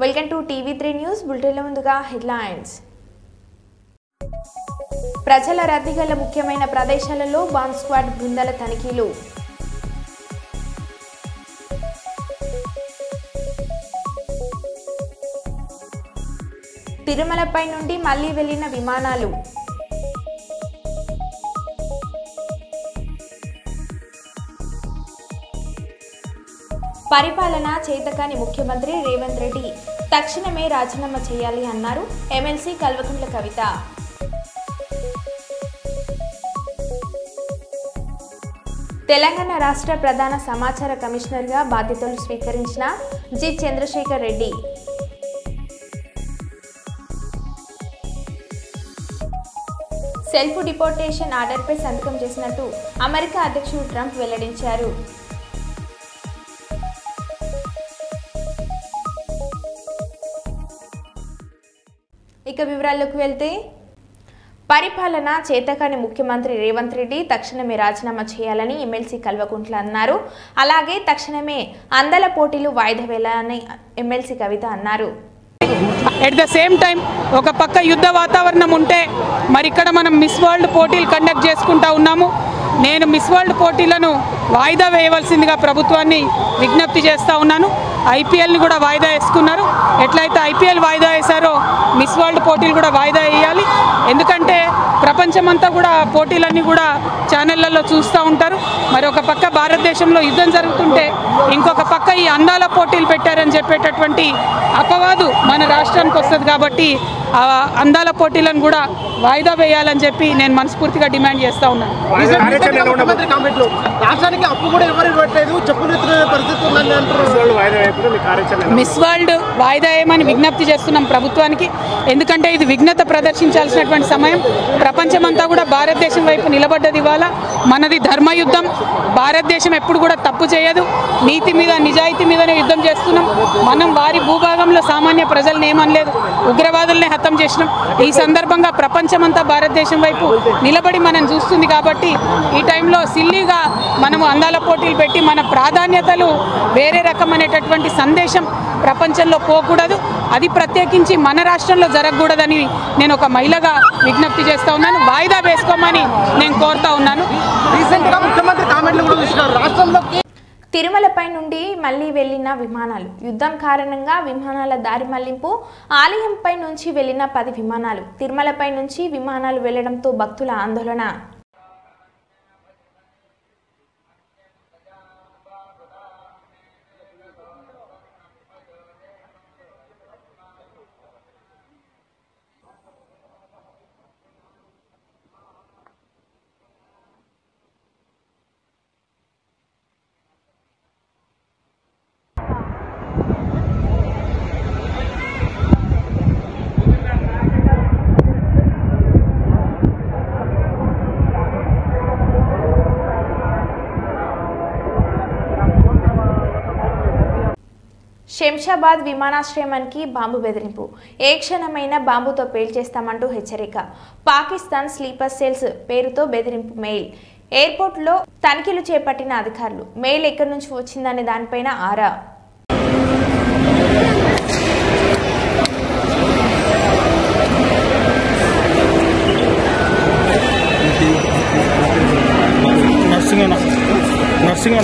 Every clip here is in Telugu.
వెల్కమ్ టు టీవీ3 న్యూస్ బులెటిన్ల ముందుగా హెడ్లైన్స్. ప్రజల రద్దీ గల ముఖ్యమైన ప్రదేశాలలో బాంబ్ స్క్వాడ్ బృందాల తనిఖీలు. తిరుమలపై నుండి మళ్లీ వెళ్లిన విమానాలు. పరిపాలన చేతకాని ముఖ్యమంత్రి రేవంత్ రెడ్డి తక్షణమే రాజీనామా చేయాలి అన్నారు ఎమ్మెల్సీ కల్వకుంట్ల కవిత. తెలంగాణ రాష్ట్ర ప్రధాన సమాచార కమిషనర్గా బాధ్యతలు స్వీకరించిన G Chandrasekhar Reddy. Self deportation ఆర్డర్పై సంతకం చేసినట్టు అమెరికా అధ్యక్షుడు ట్రంప్ వెల్లడించారు. ఇక వివరాల్లోకి వెళ్తే, పరిపాలన చేతకాని ముఖ్యమంత్రి రేవంత్ రెడ్డి తక్షణమే రాజీనామా చేయాలని ఎమ్మెల్సీ కల్వకుంట్ల అన్నారు. అలాగే తక్షణమే అందల పోటీలు వాయిదా వేయాలని ఎమ్మెల్సీ కవిత అన్నారు. ఎట్ ద సేమ్ టైం ఒక పక్క యుద్ధ వాతావరణం ఉంటే మరి ఇక్కడ మనం మిస్ వరల్డ్ పోటీలు కండక్ట్ చేసుకుంటా ఉన్నాము. నేను మిస్ వరల్డ్ పోటీలను వాయిదా వేయవలసిందిగా ప్రభుత్వాన్ని విజ్ఞప్తి చేస్తూ ఉన్నాను. ఐపీఎల్ని కూడా వాయిదా వేసుకున్నారు. ఎట్లయితే ఐపీఎల్ వాయిదా వేశారో మిస్ వరల్డ్ పోటీలు కూడా వాయిదా వేయాలి. ఎందుకంటే ప్రపంచమంతా కూడా పోటీలన్నీ కూడా ఛానళ్లలో చూస్తూ ఉంటారు. మరి ఒక పక్క భారతదేశంలో యుద్ధం జరుగుతుంటే ఇంకొక పక్క ఈ అందాల పోటీలు పెట్టారని చెప్పేటటువంటి అపవాదు మన రాష్ట్రానికి వస్తుంది. కాబట్టి ఆ అందాల పోటీలను కూడా వాయిదా వేయాలని చెప్పి నేను మనస్ఫూర్తిగా డిమాండ్ చేస్తూ ఉన్నాను. మిస్ వరల్డ్ వాయిదా వేయమని విజ్ఞప్తి చేస్తున్నాం ప్రభుత్వానికి. ఎందుకంటే ఇది విఘ్నత ప్రదర్శించాల్సినటువంటి సమయం. ప్రపంచమంతా కూడా భారతదేశం వైపు నిలబడ్డది. ఇవాళ మనది ధర్మయుద్ధం. భారతదేశం ఎప్పుడు కూడా తప్పు చేయదు. నీతి మీద నిజాయితీ మీదనే యుద్ధం చేస్తున్నాం. మనం వారి భూభాగంలో సామాన్య ప్రజలను ఏమనలేదు, ఉగ్రవాదులనే హతం చేసినాం. ఈ సందర్భంగా ప్రపంచమంతా భారతదేశం వైపు నిలబడి మనం చూస్తుంది. కాబట్టి ఈ టైంలో సిల్లీగా మనము అందాల పోటీలు పెట్టి మన ప్రాధాన్యతలు వేరే రకమైనటువంటి సందేశం ప్రపంచంలో పోకూడదు. అది ప్రత్యేకించి మన రాష్ట్రంలో జరగకూడదని నేను ఒక మహిళగా విజ్ఞప్తి చేస్తూ ఉన్నాను. వాయిదా వేసుకోమని నేను కోరుతా ఉన్నాను. తిరుమలపై నుండి మళ్లీ వెళ్లిన విమానాలు. యుద్ధం కారణంగా విమానాల దారి మళ్లింపు. ఆలయంపై నుంచి వెళ్లిన 10 విమానాలు. తిరుమలపై నుంచి విమానాలు వెళ్లడంతో భక్తుల ఆందోళన. శంషాబాద్ విమానాశ్రయానికి బాంబు బెదిరింపు. ఏ క్షణమైన బాంబుతో పేల్చేస్తామంటూ హెచ్చరిక. పాకిస్తాన్ స్లీపర్ సెల్స్ పేరుతో బెదిరింపు మెయిల్. ఎయిర్పోర్ట్లో తనిఖీలు చేపట్టిన అధికారులు. మెయిల్ ఎక్కడి నుంచి వచ్చిందనే దానిపైన ఆరా. నర్సింగ్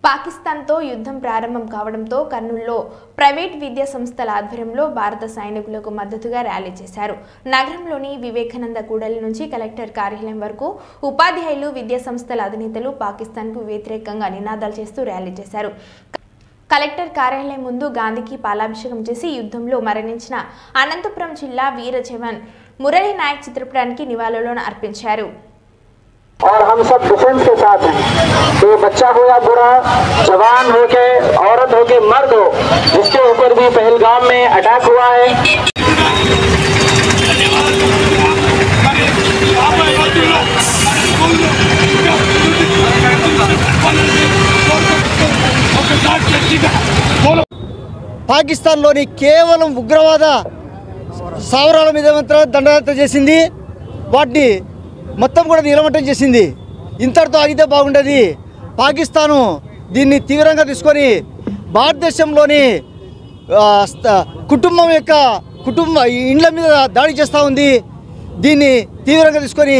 పాకిస్తాన్తో యుద్ధం ప్రారంభం కావడంతో కర్నూలులో ప్రైవేట్ విద్యా సంస్థల ఆధ్వర్యంలో భారత సైనికులకు మద్దతుగా ర్యాలీ చేశారు. నగరంలోని వివేకానంద కూడలి నుంచి కలెక్టర్ కార్యాలయం వరకు ఉపాధ్యాయులు, విద్యా సంస్థల అధినేతలు పాకిస్తాన్కు వ్యతిరేకంగా నినాదాలు చేస్తూ ర్యాలీ చేశారు. కలెక్టర్ కార్యాలయం ముందు గాంధీకి పాలాభిషేకం చేసి యుద్ధంలో మరణించిన అనంతపురం జిల్లా వీర జవాన్ మురళీ నాయక్ చిత్రపటానికి నివాళులను అర్పించారు. और हम सब डिफेंस के साथ हैं। तो बच्चा हो या बुरा, जवान हो के औरत हो के मर्द हो, जिसके ऊपर भी पहलगाम में अटैक हुआ है, పాకిస్తాన్లోని కేవలం ఉగ్రవాద స్థావరాల మీద దండయాత్ర చేసింది. వాటిని మొత్తం కూడా నిలమట్టం చేసింది. ఇంతటితో ఆగితే బాగుండేది. పాకిస్తాను దీన్ని తీవ్రంగా తీసుకొని భారతదేశంలోని కుటుంబ ఇండ్ల మీద దాడి చేస్తూ ఉంది. దీన్ని తీవ్రంగా తీసుకొని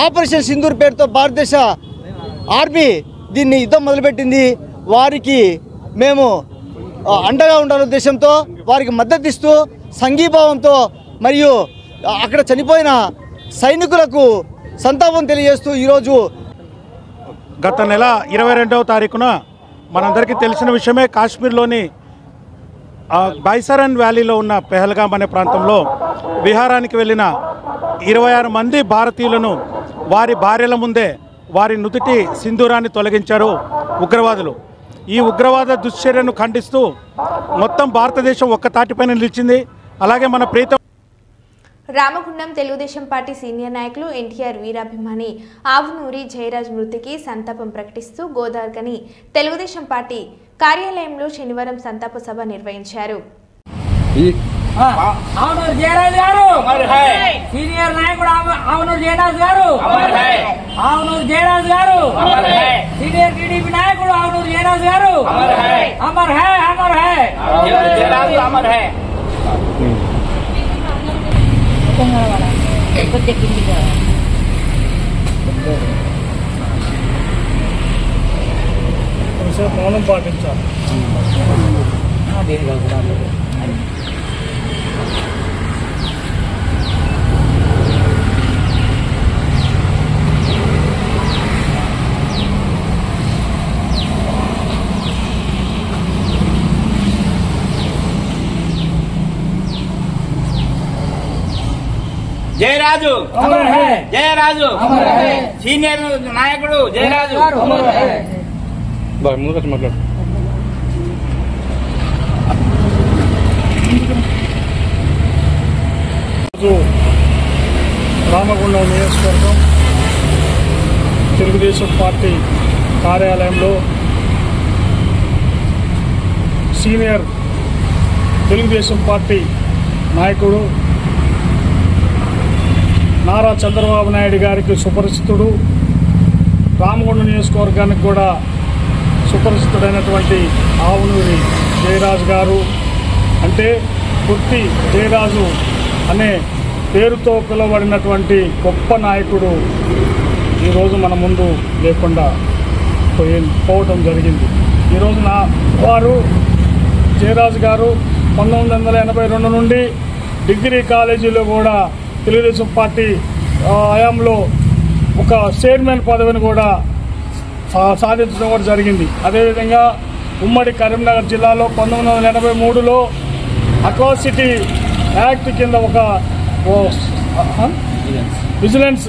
ఆపరేషన్ సింధూర్ పేరుతో భారతదేశ ఆర్మీ దీన్ని యుద్ధం మొదలుపెట్టింది. వారికి మేము అండగా ఉండాలనే ఉద్దేశంతో వారికి మద్దతు ఇస్తూ సంఘీభావంతో మరియు అక్కడ చనిపోయిన సైనికులకు సంతాపం తెలియజేస్తూ ఈరోజు గత నెల 22వ తారీఖున మనందరికీ తెలిసిన విషయమే, కాశ్మీర్లోని బైసరన్ వ్యాలీలో ఉన్న పెహల్గాం అనే ప్రాంతంలో విహారానికి వెళ్ళిన 26 మంది భారతీయులను వారి భార్యల ముందే వారి నుదుటి సింధూరాన్ని తొలగించారు ఉగ్రవాదులు. ఈ ఉగ్రవాద దుశ్చర్యను ఖండిస్తూ మొత్తం భారతదేశం ఒక్క తాటిపైన నిలిచింది. అలాగే మన ప్రీతం రామగుండం తెలుగుదేశం పార్టీ సీనియర్ నాయకులు ఎన్టీఆర్ వీరాభిమాని ఆవునూరి జయరాజ్ మృతికి సంతాపం ప్రకటిస్తూ గోదావరికని తెలుగుదేశం పార్టీ కార్యాలయంలో శనివారం సంతాప సభ నిర్వహించారు. ఆవునూరి జయరాజ్ గారు సీనియర్ నాయకుడు ఆవునూరి జయరాజ్ గారు, ఆవునూరి జయరాజ్ గారు సీనియర్ టీడీపీ నాయకుడు ఆవునూరి జయరాజ్ గారు Amar high, Amar high, Jayaraj Amar high. మౌనం పాటించాలి. జయరాజు జయరాజు సీనియర్ నాయకుడు జయరాజు మాట్లాడు. రామగుండం నియోజకవర్గం తెలుగుదేశం పార్టీ కార్యాలయంలో సీనియర్ తెలుగుదేశం పార్టీ నాయకుడు నారా చంద్రబాబు నాయుడు గారికి సుపరిచితుడు, రామగుండం నియోజకవర్గానికి కూడా సుపరిచితుడైనటువంటి ఆవునూరి జయరాజు గారు, అంటే పుట్టి జయరాజు అనే పేరుతో పిలువబడినటువంటి గొప్ప నాయకుడు ఈరోజు మన ముందు లేకుండా పోవటం జరిగింది. ఈరోజు వారు జయరాజు గారు 1982 నుండి డిగ్రీ కాలేజీలో కూడా తెలుగుదేశం పార్టీ హయాంలో ఒక చైర్మన్ పదవిని కూడా సాధించడం కూడా జరిగింది. అదేవిధంగా ఉమ్మడి కరీంనగర్ జిల్లాలో 1983లో అట్రాసిటీ యాక్ట్ కింద ఒక విజిలెన్స్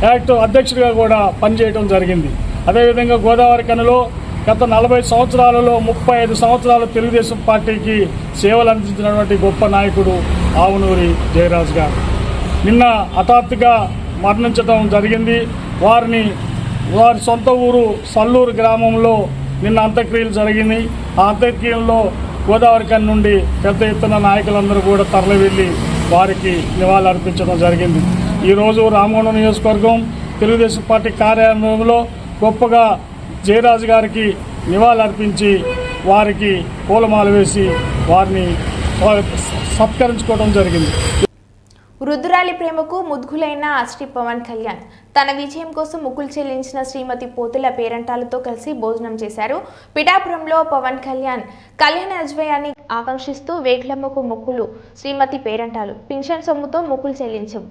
యాక్ట్ అధ్యక్షుడిగా కూడా పనిచేయడం జరిగింది. అదేవిధంగా గోదావరి కనిలో గత 40 సంవత్సరాలలో 35 సంవత్సరాలు తెలుగుదేశం పార్టీకి సేవలు అందించినటువంటి గొప్ప నాయకుడు ఆవునూరి జయరాజ్ గారు నిన్న హఠాత్తుగా మరణించడం జరిగింది. వారి సొంత ఊరు సల్లూరు గ్రామంలో నిన్న అంత్యక్రియలు జరిగింది. ఆ అంత్యక్రియల్లో గోదావరి కని నుండి పెద్ద ఎత్తున నాయకులందరూ కూడా తరలి వెళ్ళి వారికి నివాళులర్పించడం జరిగింది. ఈరోజు రామగుండం నియోజకవర్గం తెలుగుదేశం పార్టీ కార్యాలయంలో గొప్పగా జయరాజు గారికి నివాళులర్పించి వారికి పూలమాల వేసి వారిని సత్కరించుకోవడం జరిగింది. వృద్ధురాలి ప్రేమకు ముద్దులైన శ్రీ పవన్ కళ్యాణ్ తన విజయం కోసం ముక్కులు చెల్లించిన శ్రీమతి పోతుల పేరంటాలతో కలిసి భోజనం చేశారు. పిఠాపురంలో పవన్ కళ్యాణ్ అజ్వయాన్ని ఆకాంక్షిస్తూ వేగ్లమ్మకు ముక్కులు శ్రీమతి పేరంటాలు పింఛన్ సొమ్ముతో ముక్కులు చెల్లించారు.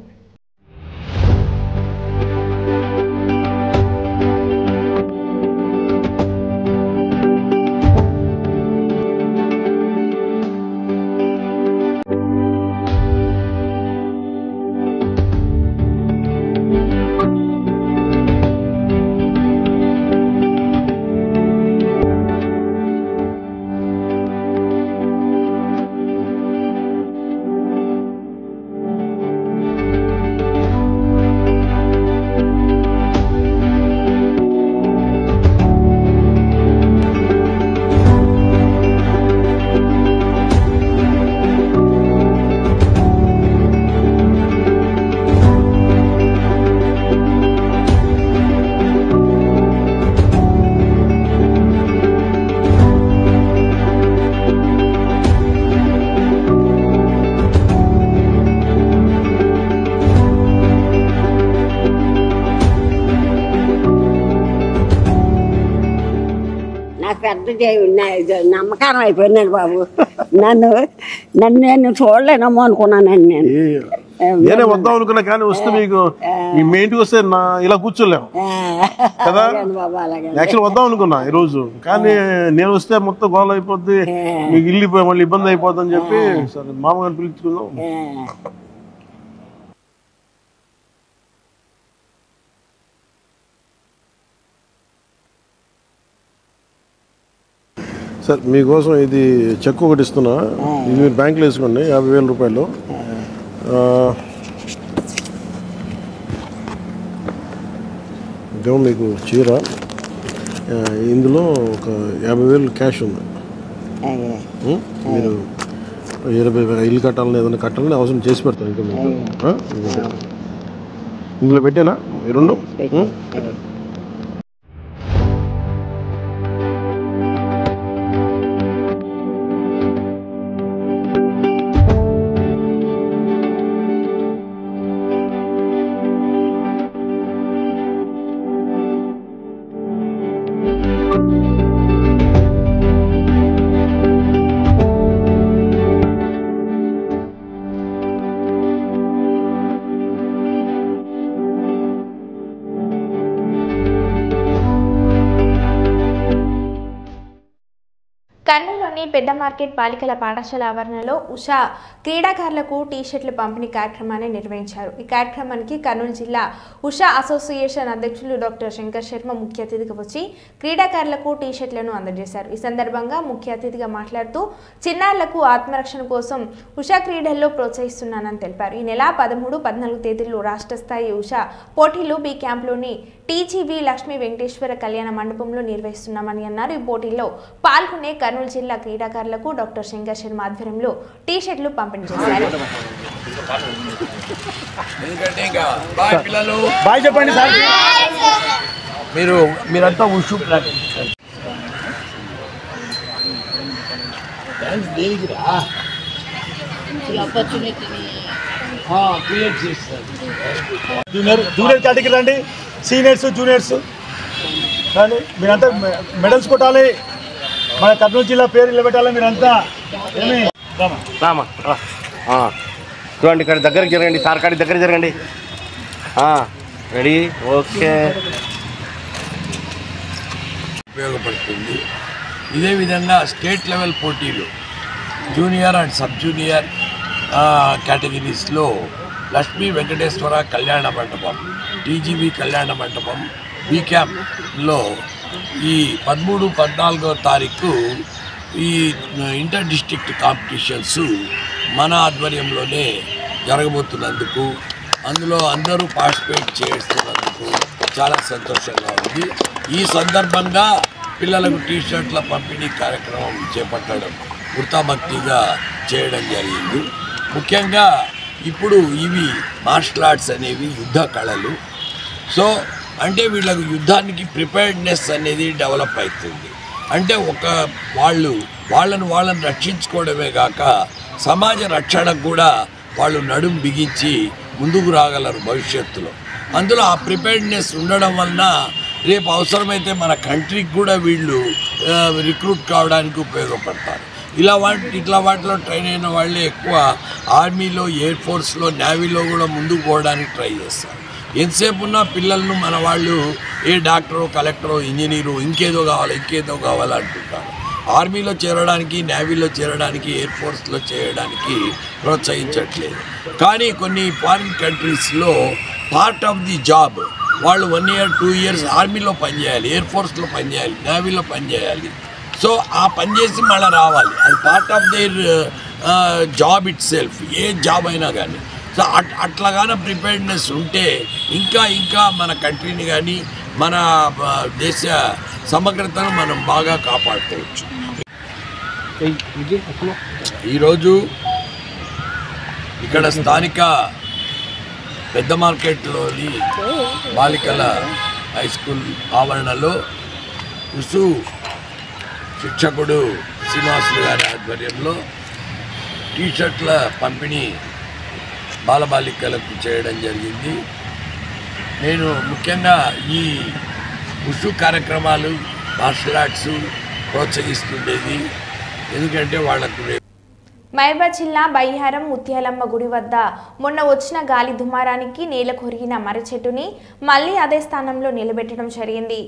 నమ్మకారం అయిపోయినాడు బాబు. నన్ను నేను చూడలేనమ్మో అనుకున్నానండి. నేనే వద్దాం అనుకున్నా కానీ వస్తే మీకు మీ ఇంటికి వస్తే ఇలా కూర్చోలేము కదా. యాక్చువల్ వద్దాం అనుకున్నా ఈ రోజు, కానీ నేను వస్తే మొత్తం గోల అయిపోద్ది, మీకు ఇల్లు మళ్ళీ ఇబ్బంది అయిపోద్ది అని చెప్పి సరే మామగారిని పిలుచుకుందాం. సార్ మీకోసం ఇది చెక్ ఒకటి ఇస్తున్నా, ఇది మీరు బ్యాంకులో వేసుకోండి 50,000 రూపాయలు. ఇదేమో మీకు చీర, ఇందులో ఒక 50,000 క్యాష్ ఉంది. మీరు 20,000 ఇల్లు కట్టాలని ఏదైనా కట్టాలని అవసరం చేసి పెడతాను. ఇంకా మీకు ఇందులో పెట్టానా ఈ రెండు? కర్నూలులోని పెద్ద మార్కెట్ బాలికల పాఠశాల ఆవరణలో ఉషా క్రీడాకారులకు టీ-షర్ట్ల పంపిణీ కార్యక్రమాన్ని నిర్వహించారు. ఈ కార్యక్రమానికి కర్నూలు జిల్లా ఉషా అసోసియేషన్ అధ్యక్షులు డాక్టర్ శంకర్ శర్మ ముఖ్య అతిథిగా వచ్చి క్రీడాకారులకు టీ-షర్ట్లను అందజేశారు. ఈ సందర్భంగా ముఖ్య అతిథిగా మాట్లాడుతూ చిన్నారులకు ఆత్మరక్షణ కోసం ఉషా క్రీడల్లో ప్రోత్సహిస్తున్నానని తెలిపారు. ఈ నెల 13, 14 తేదీల్లో రాష్ట్ర స్థాయి ఉషా పోటీలు బి క్యాంప్లోని టీజీవి లక్ష్మీ వెంకటేశ్వర కళ్యాణ మండపంలో నిర్వహిస్తున్నామని అన్నారు. ఈ పోటీల్లో పాల్గొనే కర్నూలు జిల్లా క్రీడాకారులకు డాక్టర్ శంకర్ శర్మ ఆధ్వర్యంలో టీ-షర్ట్లు పంపిణీ చేశారు. మీరంతా ఉషు ప్రాక్టీస్ క్రియేట్ చేస్తారు. జూనియర్ కేటగిరీ రండి, సీనియర్స్ జూనియర్స్ కానీ మీరంతా మెడల్స్ కొట్టాలి, మన కర్నూలు జిల్లా పేరు నిలబెట్టాలి. మీరంతా చూడండి, ఇక్కడ దగ్గరికి జరగండి, సార్ కాడి దగ్గర జరగండి. Ready, okay. ఉపయోగపడుతుంది. ఇదే విధంగా స్టేట్ లెవెల్ పోటీలు జూనియర్ అండ్ సబ్ జూనియర్ కేటగిరీస్లో లక్ష్మీ వెంకటేశ్వర కళ్యాణ మండపం, టీజీబీ కళ్యాణ మండపం, బీ క్యాంప్లో ఈ 13, 14వ తారీఖు ఈ ఇంటర్ డిస్ట్రిక్ట్ కాంపిటీషన్స్ మన ఆధ్వర్యంలోనే జరగబోతున్నందుకు, అందులో అందరూ పార్టిసిపేట్ చేస్తున్నందుకు చాలా సంతోషంగా ఉంది. ఈ సందర్భంగా పిల్లలకు టీ-షర్ట్ల పంపిణీ కార్యక్రమం చేపట్టడం వృత్తాభక్తిగా చేయడం జరిగింది. ముఖ్యంగా ఇప్పుడు ఇవి మార్షల్ ఆర్ట్స్ అనేవి యుద్ధ కళలు. సో అంటే వీళ్ళకు యుద్ధానికి ప్రిపేర్డ్నెస్ అనేది డెవలప్ అవుతుంది. అంటే వాళ్ళను రక్షించుకోవడమే కాక సమాజ రక్షణకు కూడా వాళ్ళు నడుం బిగించి ముందుకు రాగలరు భవిష్యత్తులో. అందులో ఆ ప్రిపేర్డ్నెస్ ఉండడం వలన రేపు అవసరమైతే మన కంట్రీకి కూడా వీళ్ళు రిక్రూట్ కావడానికి ఉపయోగపడతారు. ఇట్లా వాటిలో ట్రైన్ అయిన వాళ్ళే ఎక్కువ ఆర్మీలో, ఎయిర్ ఫోర్స్లో, నేవీలో కూడా ముందుకు పోవడానికి ట్రై చేస్తారు. ఎంతసేపు ఉన్న పిల్లలను మన వాళ్ళు ఏ డాక్టరో, కలెక్టరో, ఇంజనీరు ఇంకేదో కావాలి అంటుంటారు. ఆర్మీలో చేరడానికి, నేవీలో చేరడానికి, ఎయిర్ ఫోర్స్లో చేయడానికి ప్రోత్సహించట్లేదు. కానీ కొన్ని ఫారిన్ కంట్రీస్లో పార్ట్ ఆఫ్ ది జాబ్ వాళ్ళు 1 year 2 years ఆర్మీలో పనిచేయాలి, ఎయిర్ ఫోర్స్లో పనిచేయాలి, నేవీలో పనిచేయాలి. సో ఆ పనిచేసి మళ్ళీ రావాలి. అది part of their job it self, A job అయినా కానీ. సో అట్లాగానే ప్రిపేర్డ్నెస్ ఉంటే ఇంకా మన కంట్రీని కానీ మన దేశ సమగ్రతను మనం బాగా కాపాడుకోవచ్చు. ఈరోజు ఇక్కడ స్థానిక పెద్ద మార్కెట్లోని బాలికల హై స్కూల్ ఆవరణలో ఉసు శిక్షకుడు శ్రీనివాసులు గారి ఆధ్వర్యంలో టీషర్ట్ల పంపిణీ బాలబాలికలకు చేయడం జరిగింది. నేను ముఖ్యంగా ఈ ఉషు కార్యక్రమాలు, మార్షల్ ఆర్ట్స్ ప్రోత్సహిస్తుండేది. ఎందుకంటే వాళ్లకు మహబూబాబాద్ జిల్లా బయ్యారం ముత్యాలమ్మ గుడి వద్ద మొన్న వచ్చిన గాలి దుమారానికి నేల కొరిగిన మర్రి చెట్టుని మళ్లీ అదే స్థానంలో నిలబెట్టడం జరిగింది.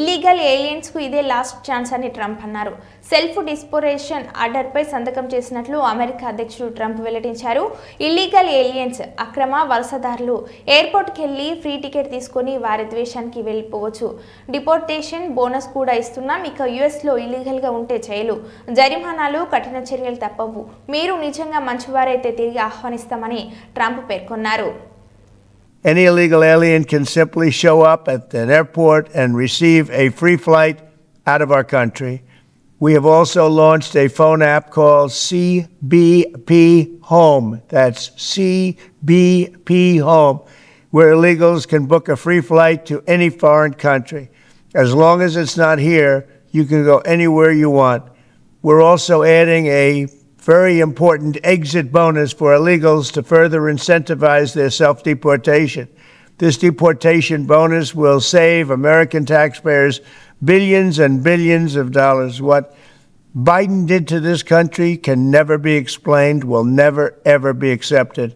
ఇల్లీగల్ ఏలియన్స్ కు ఇదే లాస్ట్ ఛాన్స్ అని ట్రంప్ అన్నారు. సెల్ఫ్ డిస్పోరేషన్ ఆర్డర్ పై సంతకం చేసినట్లు అమెరికా అధ్యక్షుడు ట్రంప్ వెల్లడించారు. ఇల్లీగల్ ఏలియన్స్, అక్రమ వలసదారులు ఎయిర్పోర్ట్ కి వెళ్లి ఫ్రీ టికెట్ తీసుకుని వారి దేశానికి వెళ్లిపోవచ్చు. డిపోర్టేషన్ బోనస్ కూడా ఇస్తున్నాం. ఇక యుఎస్ లో ఇల్లీగల్ గా ఉంటే జైలు, జరిమానాలు, కఠిన చర్యలు తప్పవు. మీరు నిజంగా మంచివారైతే తిరిగి ఆహ్వానిస్తామని ట్రంప్ పేర్కొన్నారు. Any illegal alien can simply show up at an airport and receive a free flight out of our country. We have also launched a phone app called CBP Home. That's CBP Home, where illegals can book a free flight to any foreign country. As long as it's not here, you can go anywhere you want. We're also adding a very important exit bonus for illegals to further incentivize their self-deportation. This deportation bonus will save American taxpayers billions and billions of dollars. What Biden did to this country can never be explained, will never, ever be accepted.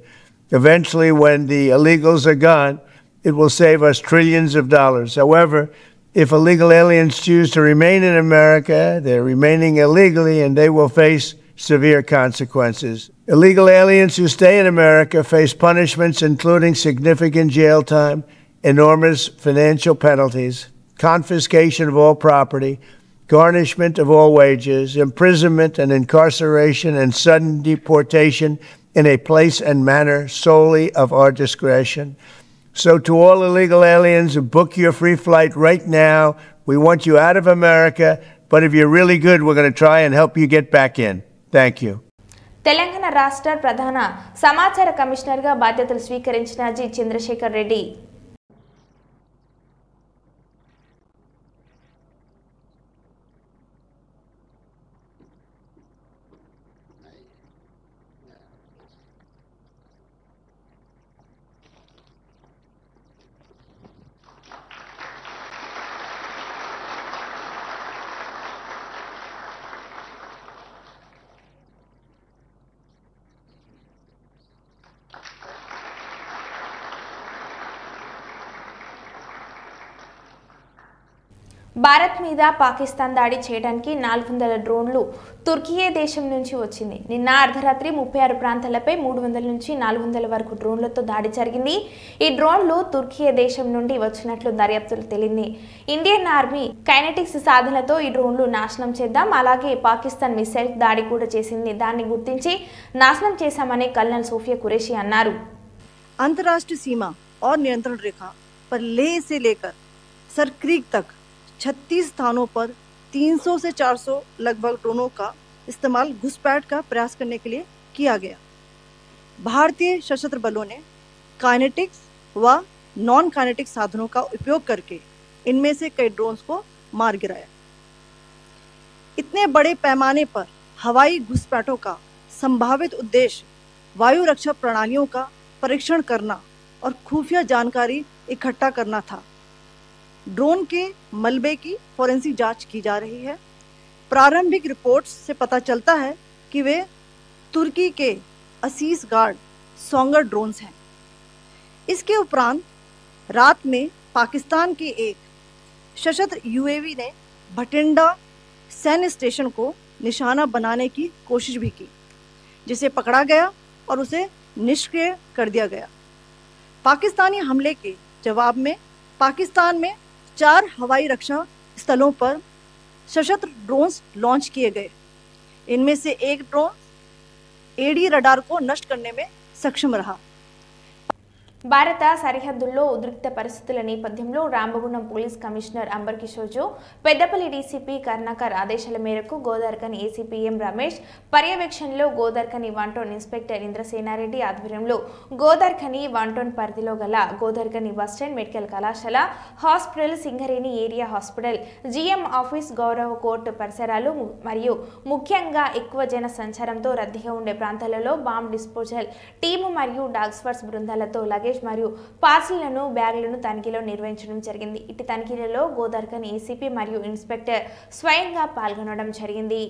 Eventually, when the illegals are gone, it will save us trillions of dollars. However, if illegal aliens choose to remain in America, they're remaining illegally and they will face severe consequences. Illegal aliens who stay in America face punishments including significant jail time, enormous financial penalties, confiscation of all property, garnishment of all wages, imprisonment and incarceration, and sudden deportation in a place and manner solely of our discretion. So to all illegal aliens who book your free flight right now, we want you out of America, but if you're really good, we're going to try and help you get back in. Thank you. Telangana రాష్ట్ర ప్రధాన సమాచార కమిషనర్గా బాధ్యతలు స్వీకరించిన జి చంద్రశేఖర్ రెడ్డి భారత్ మీద పాకిస్తాన్ దాడి చేయడానికి 400 డ్రోన్లు తుర్కియే దేశం నుంచి వచ్చింది. నిన్న అర్ధరాత్రి 36 ప్రాంతాలపై 300 నుంచి 400 వరకు డ్రోన్లతో దాడి జరిగింది. ఈ డ్రోన్లు తుర్కియే దేశం నుండి వచ్చినట్లు దర్యాప్తులు తేలింది. ఇండియన్ ఆర్మీ కైనెటిక్స్ సాధనతో ఈ డ్రోన్లు నాశనం చేద్దాం, అలాగే పాకిస్తాన్ మిసైల్ దాడి కూడా చేసింది, దాన్ని గుర్తించి నాశనం చేశామని కల్నల్ సోఫియా కురేషి అన్నారు. अंतर्राष्ट्रीय सीमा और नियंत्रण रेखा पर लेह से लेकर सरक्रीक तक 36 स्थानों पर 300 से 400 लगभग ड्रोनों का इस्तेमाल घुसपैठ का प्रयास करने के लिए किया गया. भारतीय सशस्त्र बलों ने काइनेटिक्स व नॉन काइनेटिक साधनों का उपयोग करके इनमें से कई ड्रोन्स को मार गिराया. इतने बड़े पैमाने पर हवाई घुसपैठों का संभावित उद्देश्य वायु रक्षा प्रणालियों का परीक्षण करना और खुफिया जानकारी इकट्ठा करना था. ड्रोन के मलबे की फोरेंसिक जांच की जा रही है. प्रारंभिक रिपोर्ट्स से पता चलता है कि वे तुर्की के असीस गार्ड सोंगर ड्रोन्स हैं. इसके उपरांत रात में पाकिस्तान के एक सशस्त्र यूएवी ने भटिंडा सैन्य स्टेशन को निशाना बनाने की कोशिश भी की, जिसे पकड़ा गया और उसे निष्क्रिय कर दिया गया. पाकिस्तानी हमले के जवाब में पाकिस्तान में 4 हवाई रक्षा स्थलों पर सशस्त्र ड्रोन्स लॉन्च किए गए. इनमें से एक ड्रोन एडी रडार को नष्ट करने में सक्षम रहा. భారత సరిహద్దుల్లో ఉద్రిక్త పరిస్థితుల నేపథ్యంలో Ramagundam police commissioner Amber Kishore Jha, Peddapalli DCP Karnakar ఆదేశాల మేరకు గోదార్ఖని ఏసీపీ ఎం రమేష్ పర్యవేక్షణలో గోదార్ఖని 1 టౌన్ ఇన్స్పెక్టర్ ఇంద్రసేనారెడ్డి ఆధ్వర్యంలో గోదార్ఖని 1 టౌన్ పరిధిలో గల గోదార్ఖని బస్టాండ్, మెడికల్ కళాశాల, hospital, Singareni area hospital, GM office, గౌరవ కోర్టు పరిసరాలు మరియు ముఖ్యంగా ఎక్కువ జన సంచారంతో రద్దీగా ఉండే ప్రాంతాలలో బాంబ్ డిస్పోజల్ టీము మరియు డాగ్ స్క్వాడ్స్ బృందాలతో లగేజ్ మరియు పార్సిళ్లను, బ్యాగులను తనిఖీలో నిర్వహించడం జరిగింది. ఇటు తనిఖీలలో గోదార్ఖని ఏసీపీ మరియు ఇన్స్పెక్టర్ స్వయంగా పాల్గొనడం జరిగింది.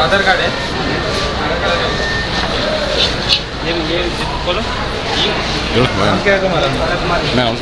आधार कार्ड है, ये बोलो क्या तुम्हारा मैं हूँ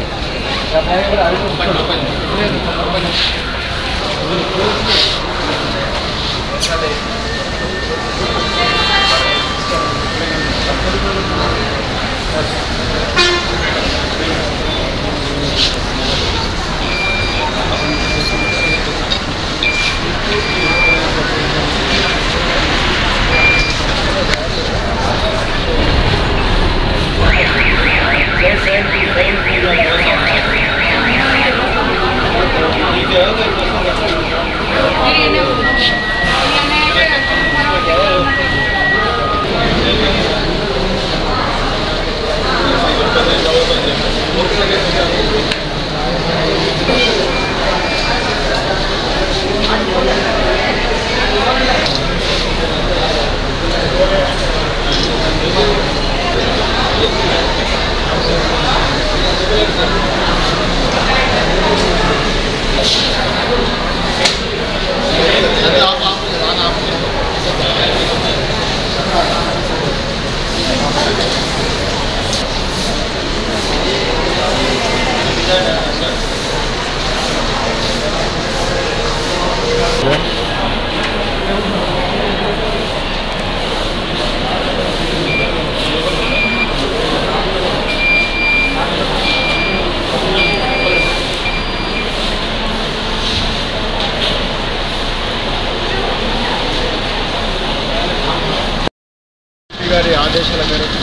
గారి ఆదేశాల మేరకు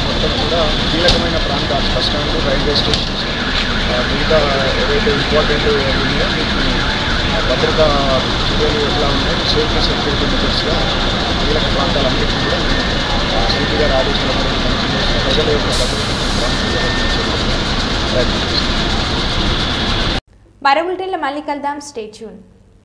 మొత్తం కూడా కీలకమైన ప్రాంతాలు బస్ స్టాండ్లు, రైల్వే స్టేషన్స్, మిగతా ఏవైతే ఇంపార్టెంట్ ఉన్నాయో వీటిని భద్రతా చర్యలు ఎట్లా ఉన్నాయి, సేఫ్టీ సెక్యూరిటీ మెజర్స్గా కీలక ప్రాంతాలన్నింటినీ కూడా సిపి గారి ఆదేశాల మేరకు తనిఖీ చేసి ప్రజల యొక్క భద్రతను మరో బులెటిన్లో మళ్ళీ కలుద్దాం. Stay tune.